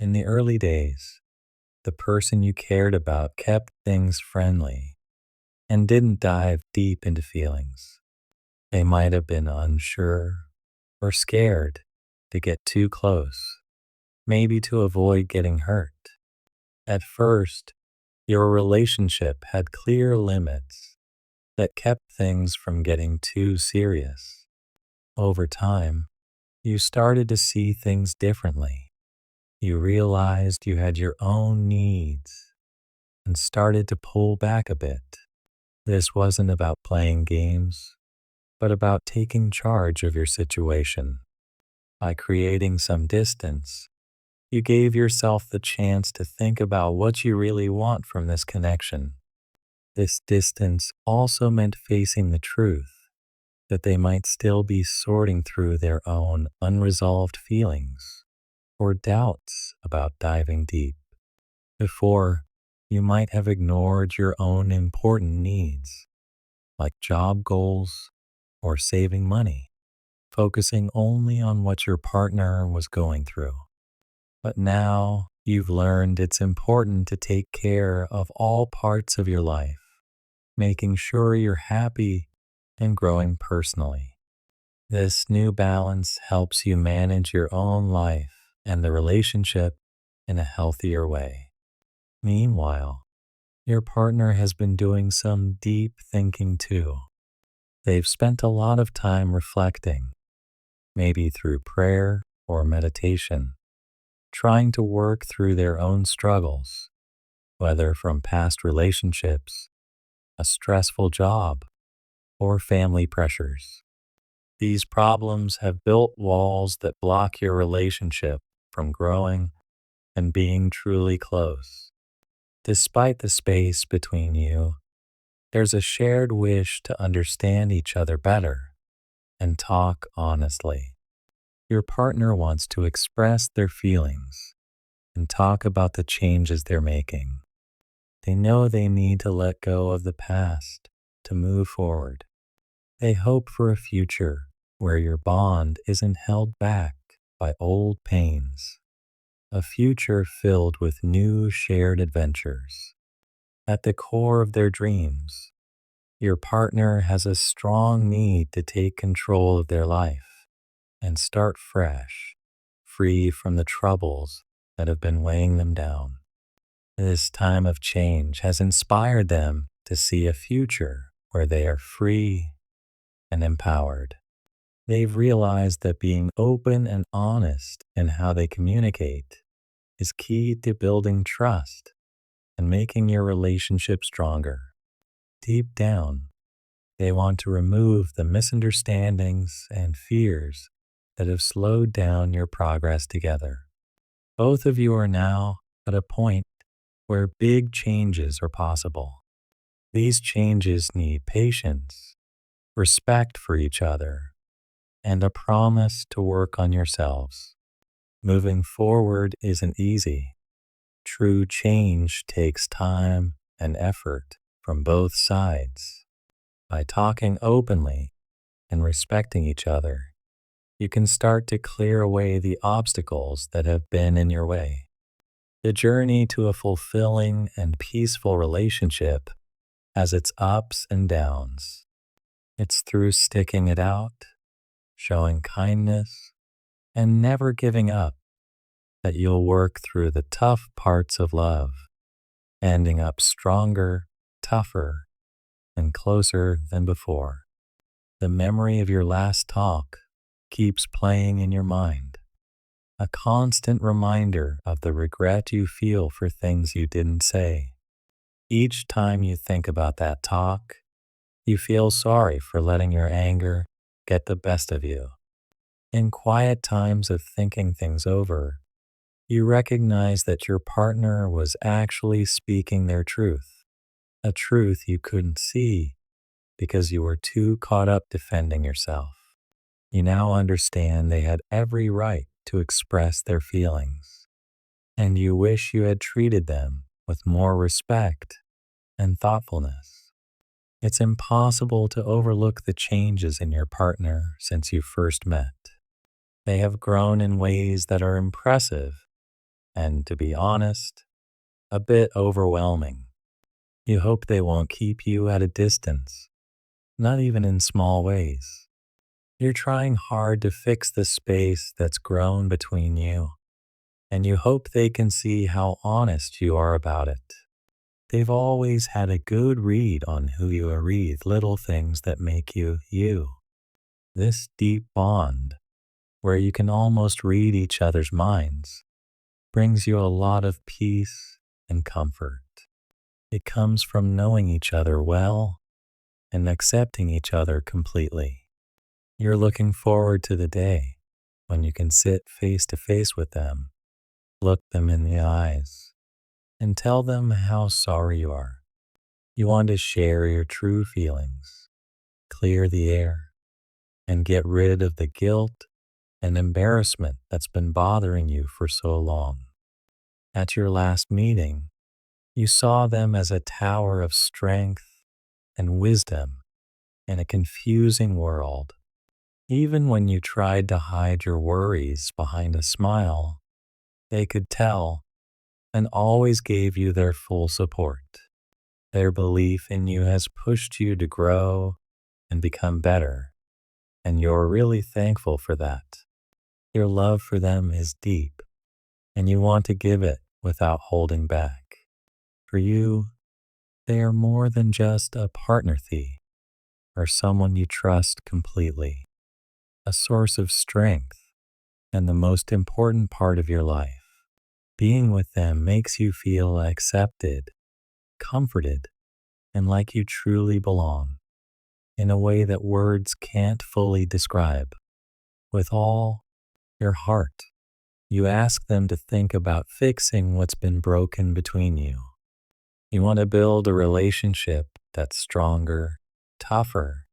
In the early days, the person you cared about kept things friendly and didn't dive deep into feelings. They might have been unsure or scared to get too close, maybe to avoid getting hurt. At first, your relationship had clear limits that kept things from getting too serious. Over time, you started to see things differently. You realized you had your own needs and started to pull back a bit. This wasn't about playing games, but about taking charge of your situation. By creating some distance, you gave yourself the chance to think about what you really want from this connection. This distance also meant facing the truth that they might still be sorting through their own unresolved feelings or doubts about diving deep. Before, you might have ignored your own important needs, like job goals or saving money, focusing only on what your partner was going through. But now you've learned it's important to take care of all parts of your life, making sure you're happy and growing personally. This new balance helps you manage your own life and the relationship in a healthier way. Meanwhile, your partner has been doing some deep thinking too. They've spent a lot of time reflecting, maybe through prayer or meditation, trying to work through their own struggles, whether from past relationships, a stressful job, or family pressures. These problems have built walls that block your relationship from growing and being truly close. Despite the space between you, there's a shared wish to understand each other better and talk honestly. Your partner wants to express their feelings and talk about the changes they're making. They know they need to let go of the past to move forward. They hope for a future where your bond isn't held back by old pains, a future filled with new shared adventures. At the core of their dreams, your partner has a strong need to take control of their life and start fresh, free from the troubles that have been weighing them down. This time of change has inspired them to see a future where they are free and empowered. They've realized that being open and honest in how they communicate is key to building trust and making your relationship stronger. Deep down, they want to remove the misunderstandings and fears that have slowed down your progress together. Both of you are now at a point where big changes are possible. These changes need patience, respect for each other, and a promise to work on yourselves. Moving forward isn't easy. True change takes time and effort from both sides. By talking openly and respecting each other, you can start to clear away the obstacles that have been in your way. The journey to a fulfilling and peaceful relationship has its ups and downs. It's through sticking it out, showing kindness, and never giving up that you'll work through the tough parts of love, ending up stronger, tougher, and closer than before. The memory of your last talk keeps playing in your mind, a constant reminder of the regret you feel for things you didn't say. Each time you think about that talk, you feel sorry for letting your anger get the best of you. In quiet times of thinking things over, you recognize that your partner was actually speaking their truth, a truth you couldn't see because you were too caught up defending yourself. You now understand they had every right to express their feelings, and you wish you had treated them with more respect and thoughtfulness. It's impossible to overlook the changes in your partner since you first met. They have grown in ways that are impressive and, to be honest, a bit overwhelming. You hope they won't keep you at a distance, not even in small ways. You're trying hard to fix the space that's grown between you, and you hope they can see how honest you are about it. They've always had a good read on who you are, read little things that make you you. This deep bond, where you can almost read each other's minds, brings you a lot of peace and comfort. It comes from knowing each other well and accepting each other completely. You're looking forward to the day when you can sit face to face with them, look them in the eyes, and tell them how sorry you are. You want to share your true feelings, clear the air, and get rid of the guilt and embarrassment that's been bothering you for so long. At your last meeting, you saw them as a tower of strength and wisdom in a confusing world. Even when you tried to hide your worries behind a smile, they could tell and always gave you their full support. Their belief in you has pushed you to grow and become better, and you're really thankful for that. Your love for them is deep, and you want to give it without holding back. For you, they are more than just a partner or someone you trust completely, a source of strength and the most important part of your life. Being with them makes you feel accepted, comforted, and like you truly belong in a way that words can't fully describe. With all your heart, you ask them to think about fixing what's been broken between you. You want to build a relationship that's stronger, tougher,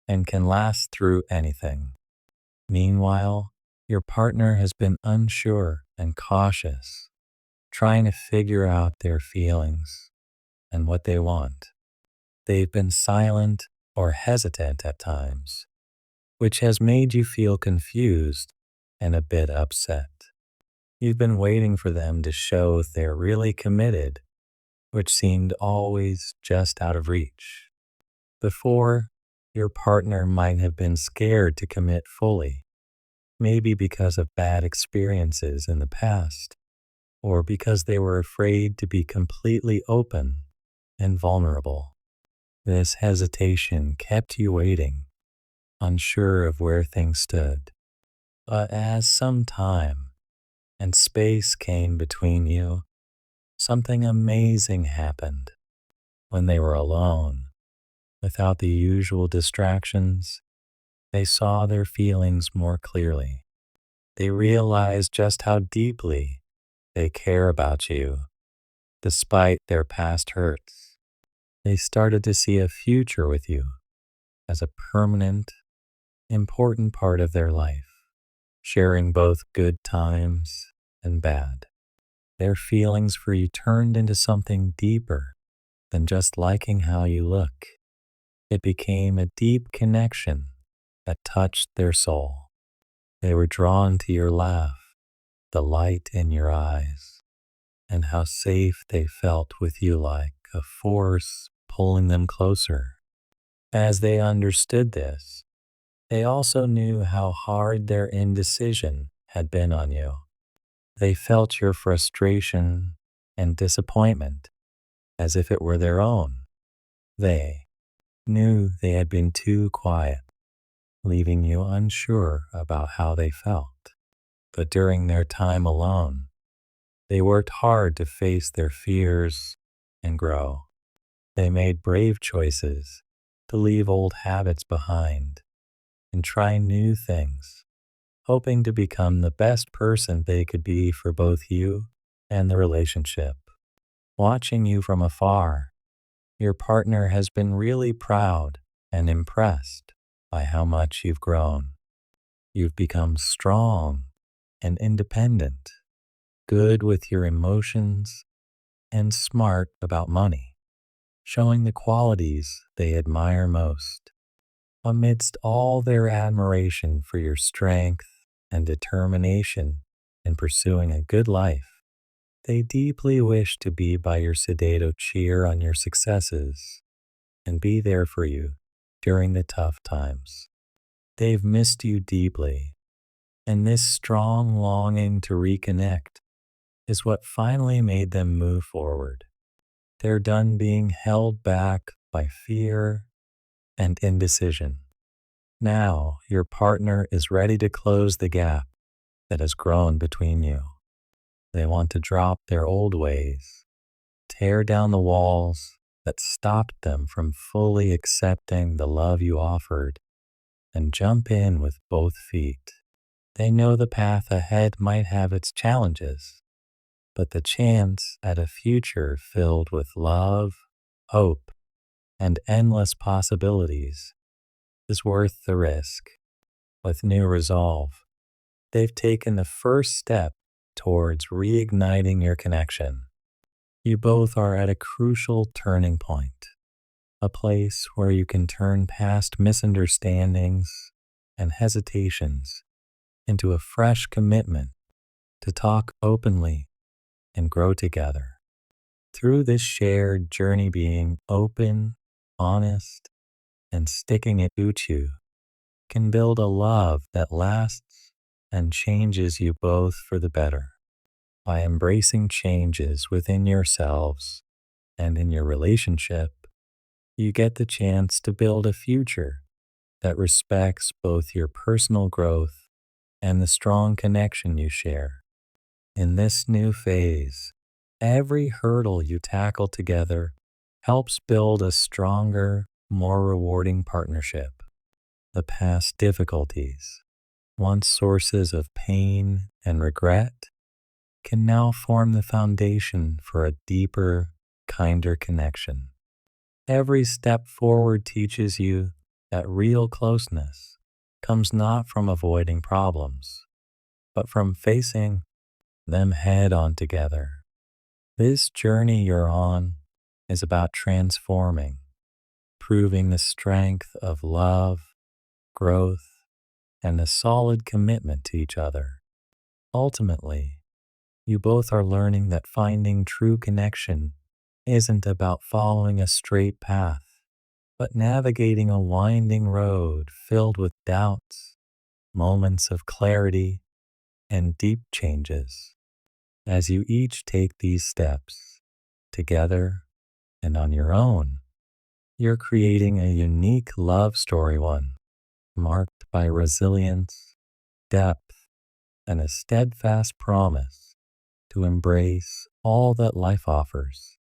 and can last through anything. Meanwhile, your partner has been unsure and cautious, trying to figure out their feelings and what they want. They've been silent or hesitant at times, which has made you feel confused and a bit upset. You've been waiting for them to show they're really committed, which seemed always just out of reach. Before, your partner might have been scared to commit fully, maybe because of bad experiences in the past, or because they were afraid to be completely open and vulnerable. This hesitation kept you waiting, unsure of where things stood. But as some time and space came between you, something amazing happened. When they were alone, without the usual distractions, they saw their feelings more clearly. They realized just how deeply they care about you, despite their past hurts. They started to see a future with you as a permanent, important part of their life, sharing both good times and bad. Their feelings for you turned into something deeper than just liking how you look. It became a deep connection that touched their soul. They were drawn to your laugh, the light in your eyes, and how safe they felt with you, like a force pulling them closer. As they understood this, they also knew how hard their indecision had been on you. They felt your frustration and disappointment as if it were their own. They knew they had been too quiet, leaving you unsure about how they felt. But during their time alone, they worked hard to face their fears and grow. They made brave choices to leave old habits behind and try new things, hoping to become the best person they could be for both you and the relationship. Watching you from afar, your partner has been really proud and impressed by how much you've grown. You've become strong and independent, good with your emotions, and smart about money, showing the qualities they admire most. Amidst all their admiration for your strength and determination in pursuing a good life, They deeply wish to be by your side to cheer on your successes and be there for you during the tough times. They've missed you deeply, and this strong longing to reconnect is what finally made them move forward. They're done being held back by fear and indecision. Now your partner is ready to close the gap that has grown between you. They want to drop their old ways, tear down the walls that stopped them from fully accepting the love you offered, and jump in with both feet. They know the path ahead might have its challenges, but the chance at a future filled with love, hope, and endless possibilities is worth the risk. With new resolve, they've taken the first step towards reigniting your connection. You both are at a crucial turning point, a place where you can turn past misunderstandings and hesitations into a fresh commitment to talk openly and grow together. Through this shared journey, being open, honest, and sticking it to you can build a love that lasts and changes you both for the better. By embracing changes within yourselves and in your relationship, you get the chance to build a future that respects both your personal growth and the strong connection you share. In this new phase, every hurdle you tackle together helps build a stronger, more rewarding partnership. The past difficulties, once sources of pain and regret, can now form the foundation for a deeper, kinder connection. Every step forward teaches you that real closeness comes not from avoiding problems, but from facing them head on together. This journey you're on is about transforming, proving the strength of love, growth, and a solid commitment to each other. Ultimately, you both are learning that finding true connection isn't about following a straight path, but navigating a winding road filled with doubts, moments of clarity, and deep changes. As you each take these steps, together and on your own, you're creating a unique love story, one marked by resilience, depth, and a steadfast promise to embrace all that life offers.